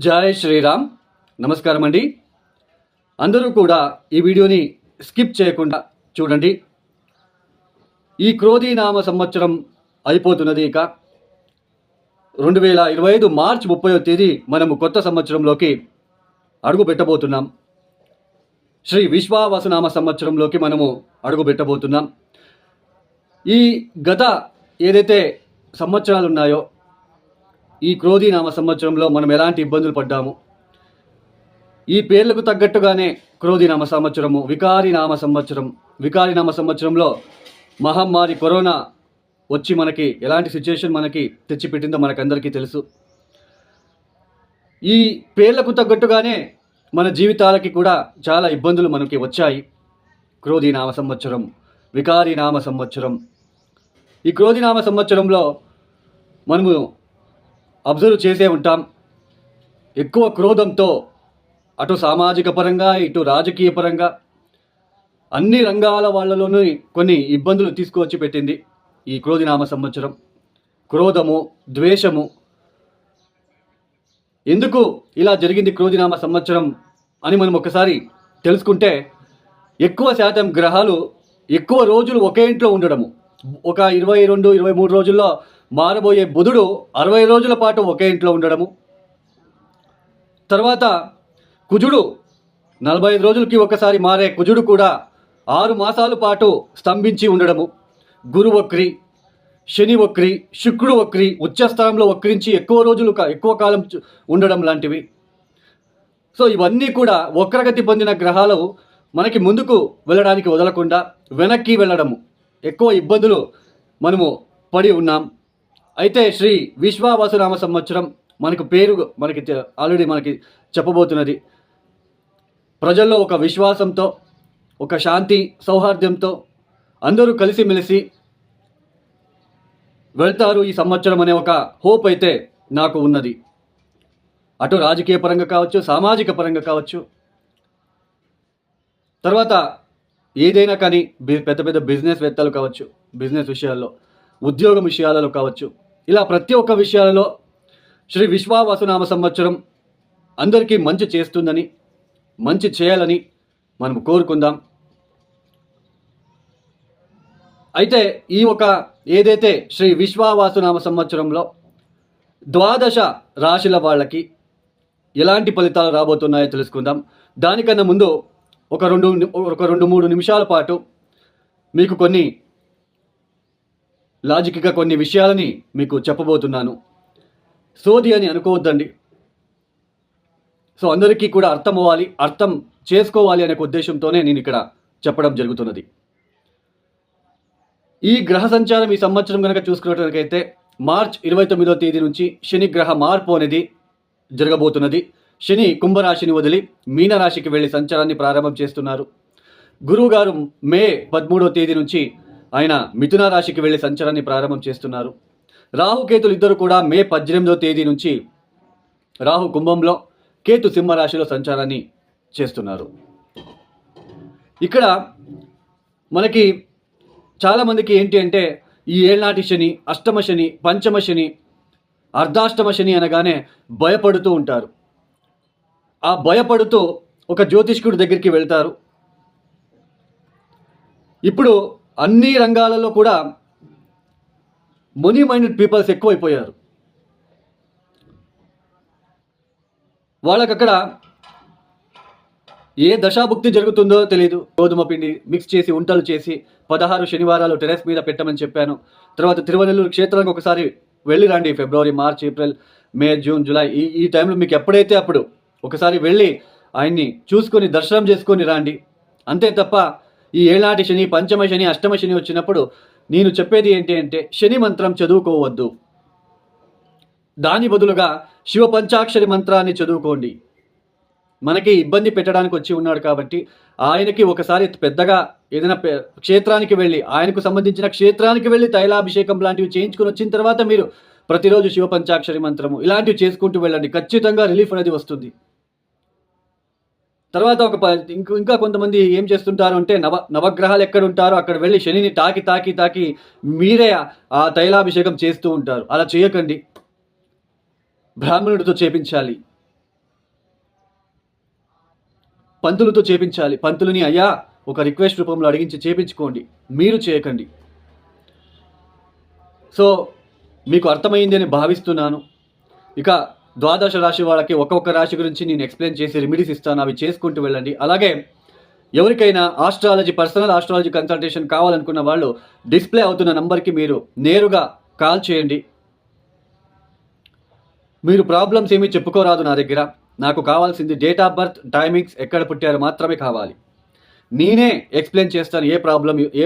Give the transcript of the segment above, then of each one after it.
జై శ్రీరామ్. నమస్కారం అండి. అందరూ కూడా ఈ వీడియోని స్కిప్ చేయకుండా చూడండి. ఈ క్రోధీనామ సంవత్సరం అయిపోతున్నది. ఇక 2025 మార్చి 30వ తేదీ మనము కొత్త సంవత్సరంలోకి అడుగు పెట్టబోతున్నాం. శ్రీ విశ్వావసునామ సంవత్సరంలోకి మనము అడుగు పెట్టబోతున్నాం. ఈ గత ఏదైతే సంవత్సరాలు ఉన్నాయో, ఈ క్రోధీనామ సంవత్సరంలో మనం ఎలాంటి ఇబ్బందులు పడ్డాము, ఈ పేర్లకు తగ్గట్టుగానే క్రోధీనామ సంవత్సరము, వికారినామ సంవత్సరం. వికారినామ సంవత్సరంలో మహమ్మారి కరోనా వచ్చి మనకి ఎలాంటి సిచ్యుయేషన్ మనకి తెచ్చిపెట్టిందో మనకందరికీ తెలుసు. ఈ పేర్లకు తగ్గట్టుగానే మన జీవితాలకి కూడా చాలా ఇబ్బందులు మనకి వచ్చాయి. క్రోధీనామ సంవత్సరం, వికారినామ సంవత్సరం. ఈ క్రోధీనామ సంవత్సరంలో మనము అబ్జర్వ్ చేసే ఉంటాం, ఎక్కువ క్రోధంతో అటు సామాజిక పరంగా ఇటు రాజకీయ పరంగా అన్ని రంగాల వాళ్ళలోనూ కొన్ని ఇబ్బందులు తీసుకువచ్చి పెట్టింది ఈ క్రోధీనామ సంవత్సరం. క్రోధము, ద్వేషము. ఎందుకు ఇలా జరిగింది క్రోధీనామ సంవత్సరం అని మనం ఒకసారి తెలుసుకుంటే, ఎక్కువ శాతం గ్రహాలు ఎక్కువ రోజులు ఒకే ఇంట్లో ఉండడము. ఒక 22-23 రోజుల్లో మారబోయే బుధుడు 60 రోజుల పాటు ఒకే ఇంట్లో ఉండడము. తర్వాత కుజుడు 45 రోజులకి ఒకసారి మారే కుజుడు కూడా 6 మాసాల పాటు స్తంభించి ఉండడము. గురు వక్రి, శని వక్రి, శుక్రుడు వక్రి, ఉచ్చస్థానంలో వక్రించి ఎక్కువ రోజులు ఎక్కువ కాలం ఉండడం లాంటివి. సో ఇవన్నీ కూడా వక్రగతి పొందిన గ్రహాలు మనకి ముందుకు వెళ్ళడానికి వదలకుండా వెనక్కి వెళ్ళడము, ఎక్కువ ఇబ్బందులు మనము పడి ఉన్నాం. అయితే శ్రీ విశ్వావసునామ సంవత్సరం మనకు పేరు ఆల్రెడీ మనకి చెప్పబోతున్నది. ప్రజల్లో ఒక విశ్వాసంతో, ఒక శాంతి సౌహార్దంతో అందరూ కలిసిమెలిసి వెళ్తారు ఈ సంవత్సరం అనే ఒక హోప్ అయితే నాకు ఉన్నది. అటు రాజకీయ పరంగా కావచ్చు, సామాజిక పరంగా కావచ్చు, తర్వాత ఏదైనా కానీ పెద్ద పెద్ద బిజినెస్ వేత్తలు కావచ్చు, బిజినెస్ విషయాల్లో, ఉద్యోగం విషయాలలో కావచ్చు, ఇలా ప్రతి ఒక్క విషయాలలో శ్రీ విశ్వావసునామ సంవత్సరం అందరికీ మంచి చేస్తుందని, మంచి చేయాలని మనం కోరుకుందాం. అయితే ఈ ఒక ఏదైతే శ్రీ విశ్వావసునామ సంవత్సరంలో 12 రాశుల వాళ్ళకి ఎలాంటి ఫలితాలు రాబోతున్నాయో తెలుసుకుందాం. దానికన్నా ముందు ఒక 2-3 నిమిషాల పాటు మీకు కొన్ని లాజిక్గా కొన్ని విషయాలని మీకు చెప్పబోతున్నాను. సోది అని అనుకోవద్దండి. సో అందరికీ కూడా అర్థం అవ్వాలి, అర్థం చేసుకోవాలి అనే ఉద్దేశంతోనే నేను ఇక్కడ చెప్పడం జరుగుతున్నది. ఈ గ్రహ సంచారం ఈ సంవత్సరం కనుక చూసుకున్నట్లయితే మార్చ్ 29వ తేదీ నుంచి శని గ్రహ మార్పు అనేది జరగబోతున్నది. శని కుంభరాశిని వదిలి మీనరాశికి వెళ్ళి సంచారాన్ని ప్రారంభం చేస్తున్నారు. గురువు గారు మే 13వ తేదీ నుంచి ఆయన మిథున రాశికి వెళ్ళి సంచారాన్ని ప్రారంభం చేస్తున్నారు. రాహుకేతులు ఇద్దరు కూడా మే 18వ తేదీ నుంచి రాహు కుంభంలో, కేతు సింహరాశిలో సంచారాన్ని చేస్తున్నారు. ఇక్కడ మనకి చాలామందికి ఏంటి అంటే, ఈ ఏళ్నాటి శని, అష్టమ శని, పంచమ శని, అర్ధాష్టమ శని అనగానే భయపడుతూ ఉంటారు. ఆ భయపడుతూ ఒక జ్యోతిష్కుడి దగ్గరికి వెళ్తారు. ఇప్పుడు అన్ని రంగాలలో కూడా మనీ మైండెడ్ పీపుల్స్ ఎక్కువైపోయారు. వాళ్ళకక్కడ ఏ దశాభుక్తి జరుగుతుందో తెలియదు. గోధుమ పిండి మిక్స్ చేసి ఉంటలు చేసి 16 శనివారాలు టెరెస్ మీద పెట్టమని చెప్పాను. తర్వాత తిరువనెల్లూరు క్షేత్రానికి ఒకసారి వెళ్ళి రండి. ఫిబ్రవరి, మార్చ్, ఏప్రిల్, మే, జూన్, జూలై ఈ టైంలో మీకు ఎప్పుడైతే అప్పుడు ఒకసారి వెళ్ళి ఆయన్ని చూసుకొని దర్శనం చేసుకొని రండి. అంతే తప్ప ఈ ఏళ్నాటి శని, పంచమ శని, అష్టమ శని వచ్చినప్పుడు నేను చెప్పేది ఏంటి అంటే, శని మంత్రం చదువుకోవద్దు. దాని బదులుగా శివ పంచాక్షరి మంత్రాన్ని చదువుకోండి. మనకి ఇబ్బంది పెట్టడానికి వచ్చి ఉన్నాడు కాబట్టి ఆయనకి ఒకసారి పెద్దగా ఏదైనా క్షేత్రానికి వెళ్ళి, ఆయనకు సంబంధించిన క్షేత్రానికి వెళ్ళి తైలాభిషేకం లాంటివి చేయించుకొని వచ్చిన తర్వాత మీరు ప్రతిరోజు శివ పంచాక్షరి మంత్రము ఇలాంటివి చేసుకుంటూ వెళ్ళండి. ఖచ్చితంగా రిలీఫ్ అనేది వస్తుంది. తర్వాత ఇంకా కొంతమంది ఏం చేస్తుంటారు అంటే, నవగ్రహాలు ఎక్కడ ఉంటారో అక్కడ వెళ్ళి శనిని తాకి మీరే ఆ తైలాభిషేకం చేస్తూ ఉంటారు. అలా చేయకండి. బ్రాహ్మణుడితో చేపించాలి. పంతులతో చేపించాలి. పంతులని అయ్యా ఒక రిక్వెస్ట్ రూపంలో అడిగించి చేపించుకోండి, మీరు చేయకండి. సో మీకు అర్థమైంది అని భావిస్తున్నాను. ఇక ద్వాదశ రాశి వాళ్ళకి ఒక్కొక్క రాశి గురించి నేను ఎక్స్ప్లెయిన్ చేసి రెమెడీస్ ఇస్తాను, అవి చేసుకుంటూ వెళ్ళండి. అలాగే ఎవరికైనా ఆస్ట్రాలజీ, పర్సనల్ ఆస్ట్రాలజీ కన్సల్టేషన్ కావాలనుకున్న వాళ్ళు డిస్ప్లే అవుతున్న నంబర్కి మీరు నేరుగా కాల్ చేయండి. మీరు ప్రాబ్లమ్స్ ఏమీ చెప్పుకోరాదు నా దగ్గర. నాకు కావాల్సింది డేట్ ఆఫ్ బర్త్, టైమింగ్స్, ఎక్కడ పుట్టారు మాత్రమే కావాలి. నేనే ఎక్స్ప్లెయిన్ చేస్తాను ఏ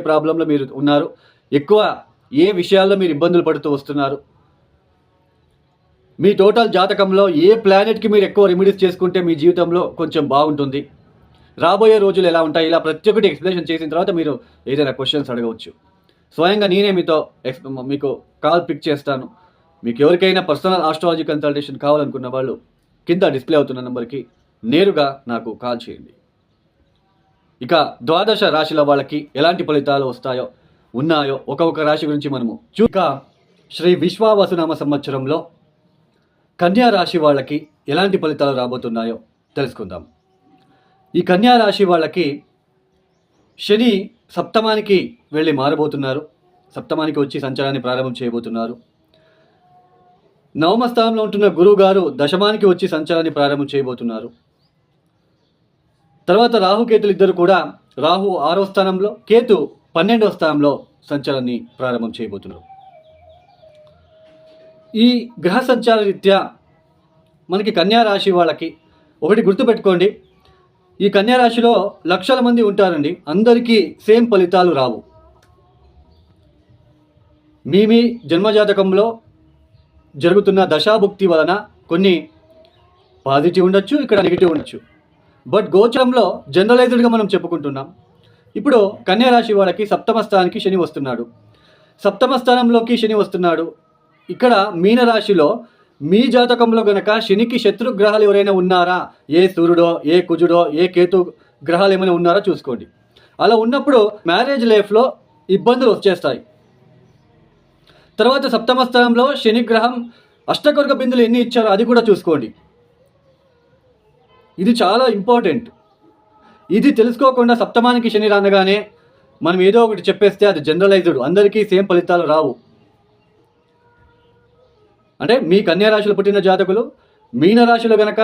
ప్రాబ్లంలో మీరు ఉన్నారు, ఎక్కువ ఏ విషయాల్లో మీరు ఇబ్బందులు పడుతూ వస్తున్నారు, మీ టోటల్ జాతకంలో ఏ ప్లానెట్కి మీరు ఎక్కువ రెమెడీస్ చేసుకుంటే మీ జీవితంలో కొంచెం బాగుంటుంది, రాబోయే రోజులు ఎలా ఉంటాయి, ఇలా ప్రతి ఒక్కటి ఎక్స్ప్లెనేషన్ చేసిన తర్వాత మీరు ఏదైనా క్వశ్చన్స్ అడగవచ్చు. స్వయంగా నేనే మీకు కాల్ పిక్ చేస్తాను. మీకు ఎవరికైనా పర్సనల్ ఆస్ట్రాలజీ కన్సల్టేషన్ కావాలనుకున్న వాళ్ళు కింద డిస్ప్లే అవుతున్న నెంబర్కి నేరుగా నాకు కాల్ చేయండి. ఇక ద్వాదశ రాశిల వాళ్ళకి ఎలాంటి ఫలితాలు ఉన్నాయో ఒక్కొక్క రాశి గురించి మనము ఇక శ్రీ విశ్వావసునామ సంవత్సరంలో కన్యా రాశి వాళ్ళకి ఎలాంటి ఫలితాలు రాబోతున్నాయో తెలుసుకుందాం. ఈ కన్యా రాశి వాళ్ళకి శని సప్తమానికి వెళ్ళి మారబోతున్నారు. సప్తమానికి వచ్చి సంచారాన్ని ప్రారంభం చేయబోతున్నారు. నవమ స్థానంలో ఉంటున్న గురువు గారు దశమానికి వచ్చి సంచారాన్ని ప్రారంభం చేయబోతున్నారు. తర్వాత రాహుకేతులు ఇద్దరు కూడా, రాహు 6వ స్థానంలో, కేతు 12వ స్థానంలో సంచారాన్ని ప్రారంభం చేయబోతున్నారు. ఈ గ్రహ సంచార రీత్యా మనకి కన్యా రాశి వాళ్ళకి ఒకటి గుర్తుపెట్టుకోండి, ఈ కన్యా రాశిలో లక్షల మంది ఉంటారండి, అందరికీ సేమ్ ఫలితాలు రావు. మీ జన్మజాతకంలో జరుగుతున్న దశాభుక్తి వలన కొన్ని పాజిటివ్ ఉండొచ్చు, ఇక్కడ నెగిటివ్ ఉండొచ్చు. బట్ గోచరంలో జనరలైజ్డ్గా మనం చెప్పుకుంటున్నాం. ఇప్పుడు కన్యా రాశి వాళ్ళకి సప్తమ స్థానానికి శని వస్తున్నాడు. సప్తమ స్థానంలోకి శని వస్తున్నాడు. ఇక్కడ మీనరాశిలో మీ జాతకంలో గనక శనికి శత్రుగ్రహాలు ఎవరైనా ఉన్నారా, ఏ సూర్యుడో, ఏ కుజుడో, ఏ కేతు గ్రహాలు ఏమైనా ఉన్నారో చూసుకోండి. అలా ఉన్నప్పుడు మ్యారేజ్ లైఫ్లో ఇబ్బందులు వచ్చేస్తాయి. తర్వాత సప్తమ స్థానంలో శని గ్రహం అష్టకొరక బిందులు ఎన్ని ఇచ్చారో అది కూడా చూసుకోండి. ఇది చాలా ఇంపార్టెంట్. ఇది తెలుసుకోకుండా సప్తమానికి శని రానగానే మనం ఏదో ఒకటి చెప్పేస్తే అది జనరలైజ్డ్, అందరికీ సేమ్ ఫలితాలు రావు. అంటే మీ కన్యా రాశిలో పుట్టిన జాతకులు మీనరాశిలో గనక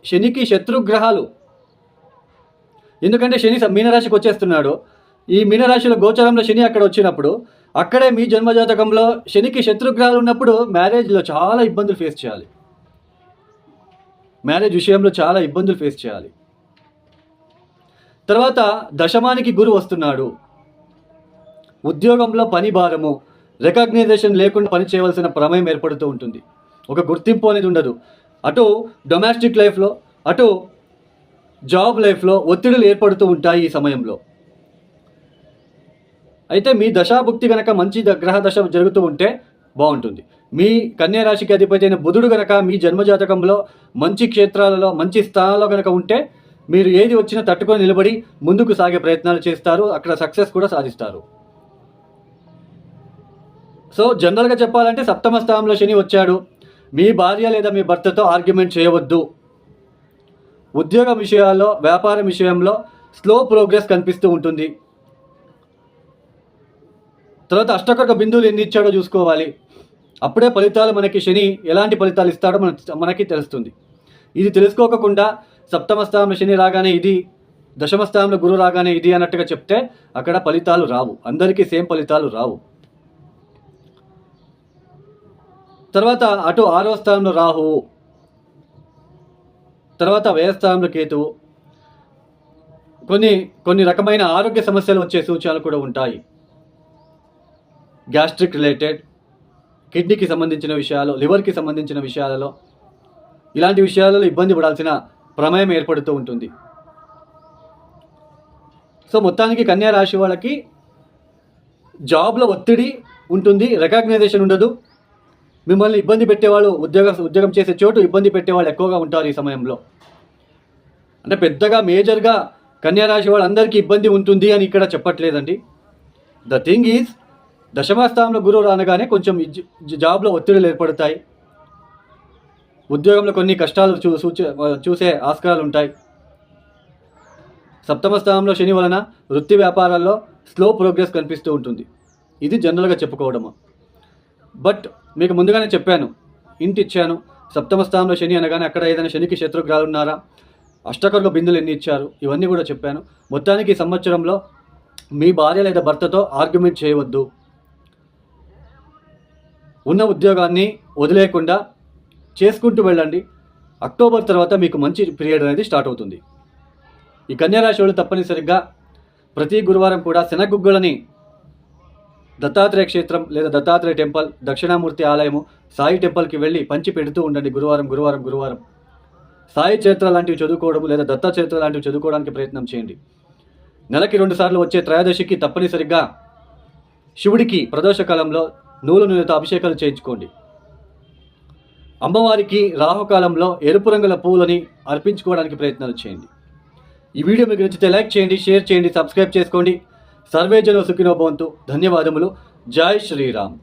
శనికి శత్రుగ్రహాలు, ఎందుకంటే శని మీనరాశికి వచ్చేస్తున్నాడు. ఈ మీనరాశిలో గోచరంలో శని అక్కడ వచ్చినప్పుడు అక్కడే మీ జన్మజాతకంలో శనికి శత్రుగ్రహాలు ఉన్నప్పుడు మ్యారేజ్లో చాలా ఇబ్బందులు ఫేస్ చేయాలి. మ్యారేజ్ విషయంలో చాలా ఇబ్బందులు ఫేస్ చేయాలి. తర్వాత దశమానికి గురువు వస్తున్నాడు. ఉద్యోగంలో పని భారము, రికగ్నైజేషన్ లేకుండా పని చేయవలసిన ప్రమేయం ఏర్పడుతూ ఉంటుంది. ఒక గుర్తింపు అనేది ఉండదు. అటు డొమెస్టిక్ లైఫ్లో, అటు జాబ్ లైఫ్లో ఒత్తిడులు ఏర్పడుతూ ఉంటాయి ఈ సమయంలో. అయితే మీ దశాభుక్తి కనుక మంచి గ్రహ దశ జరుగుతూ ఉంటే బాగుంటుంది. మీ కన్యా రాశికి అధిపతి అయిన బుధుడు కనుక మీ జన్మజాతకంలో మంచి క్షేత్రాలలో, మంచి స్థానాల్లో కనుక ఉంటే మీరు ఏది వచ్చినా తట్టుకొని నిలబడి ముందుకు సాగే ప్రయత్నాలు చేస్తారు, అక్కడ సక్సెస్ కూడా సాధిస్తారు. సో జనరల్గా చెప్పాలంటే సప్తమ స్థానంలో శని వచ్చాడు, మీ భార్య లేదా మీ భర్తతో ఆర్గ్యుమెంట్ చేయవద్దు. ఉద్యోగం విషయాల్లో, వ్యాపారం విషయంలో స్లో ప్రోగ్రెస్ కనిపిస్తూ ఉంటుంది. తర్వాత అష్టకొరక బిందువులు ఎన్ని ఇచ్చాడో చూసుకోవాలి. అప్పుడే ఫలితాలు మనకి శని ఎలాంటి ఫలితాలు ఇస్తాడో మనకి తెలుస్తుంది. ఇది తెలుసుకోకుండా సప్తమ స్థానంలో శని రాగానే ఇది, దశమ స్థానంలో గురువు రాగానే ఇది అన్నట్టుగా చెప్తే అక్కడ ఫలితాలు రావు, అందరికీ సేమ్ ఫలితాలు రావు. తర్వాత అటు 6వ స్థానంలో రాహువు, తర్వాత వ్యయస్థానంలో కేతువు. కొన్ని రకమైన ఆరోగ్య సమస్యలు వచ్చే సూచనలు కూడా ఉంటాయి. గ్యాస్ట్రిక్ రిలేటెడ్, కిడ్నీకి సంబంధించిన విషయాలు, లివర్కి సంబంధించిన విషయాలలో, ఇలాంటి విషయాలలో ఇబ్బంది పడాల్సిన ప్రమేయం ఏర్పడుతూ ఉంటుంది. సో మొత్తానికి కన్యా రాశి వాళ్ళకి జాబ్లో ఒత్తిడి ఉంటుంది, రికగ్నైజేషన్ ఉండదు. మిమ్మల్ని ఇబ్బంది పెట్టేవాళ్ళు, ఉద్యోగం చేసే చోటు ఇబ్బంది పెట్టేవాళ్ళు ఎక్కువగా ఉంటారు ఈ సమయంలో. అంటే పెద్దగా మేజర్గా కన్యా రాశి వాళ్ళందరికీ ఇబ్బంది ఉంటుంది అని ఇక్కడ చెప్పట్లేదండి. ద థింగ్ ఈజ్, దశమ స్థానంలో గురువు రానగానే కొంచెం జాబ్లో ఒత్తిడులు ఏర్పడతాయి, ఉద్యోగంలో కొన్ని కష్టాలు చూసే ఆస్కారాలు ఉంటాయి. సప్తమ స్థానంలో శని వలన వృత్తి వ్యాపారాల్లో స్లో ప్రోగ్రెస్ కనిపిస్తూ ఉంటుంది. ఇది జనరల్గా చెప్పుకోవడము. బట్ మీకు ముందుగానే చెప్పాను, ఇంటి ఇచ్చాను. సప్తమ స్థానంలో శని అనగానే అక్కడ ఏదైనా శనికి శత్రుగ్రహాలు ఉన్నారా, అష్టకర్గ బిందులు ఎన్ని ఇచ్చారు, ఇవన్నీ కూడా చెప్పాను. మొత్తానికి ఈ సంవత్సరంలో మీ భార్య లేదా భర్తతో ఆర్గ్యుమెంట్ చేయవద్దు. ఉన్న ఉద్యోగాన్ని వదిలేయకుండా చేసుకుంటూ వెళ్ళండి. అక్టోబర్ తర్వాత మీకు మంచి పీరియడ్ అనేది స్టార్ట్ అవుతుంది. ఈ కన్యారాశి వాళ్ళు తప్పనిసరిగా ప్రతి గురువారం కూడా శనగుగ్గులని దత్తాత్రేయ క్షేత్రం లేదా దత్తాత్రేయ టెంపుల్, దక్షిణామూర్తి ఆలయము, సాయి టెంపుల్కి వెళ్ళి పంచి పెడుతూ ఉండండి. గురువారం సాయి చరిత్ర లాంటివి చదువుకోవడం లేదా దత్త చరిత్ర లాంటివి చదువుకోవడానికి ప్రయత్నం చేయండి. నెలకి 2 సార్లు వచ్చే త్రయోదశికి తప్పనిసరిగా శివుడికి ప్రదోషకాలంలో నూనెతో అభిషేకాలు చేయించుకోండి. అమ్మవారికి రాహుకాలంలో ఎరుపు రంగుల పువ్వులని అర్పించుకోవడానికి ప్రయత్నాలు చేయండి. ఈ వీడియో మీకు నచ్చితే లైక్ చేయండి, షేర్ చేయండి, సబ్స్క్రైబ్ చేసుకోండి. సర్వే జన సుఖినో భవంతు. ధన్యవాదములు. జై శ్రీరామ్.